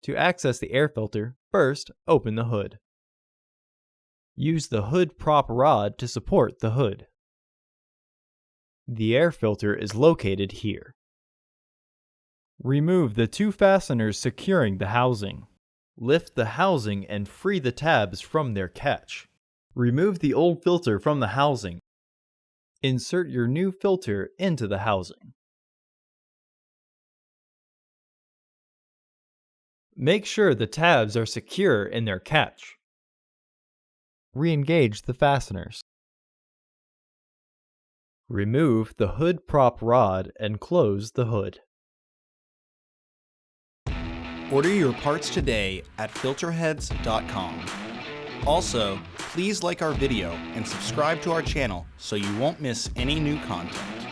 To access the air filter, first open the hood. Use the hood prop rod to support the hood. The air filter is located here. Remove the two fasteners securing the housing. Lift the housing and free the tabs from their catch. Remove the old filter from the housing. Insert your new filter into the housing. Make sure the tabs are secure in their catch. Re-engage the fasteners. Remove the hood prop rod and close the hood. Order your parts today at filterheads.com. Also, please like our video and subscribe to our channel so you won't miss any new content.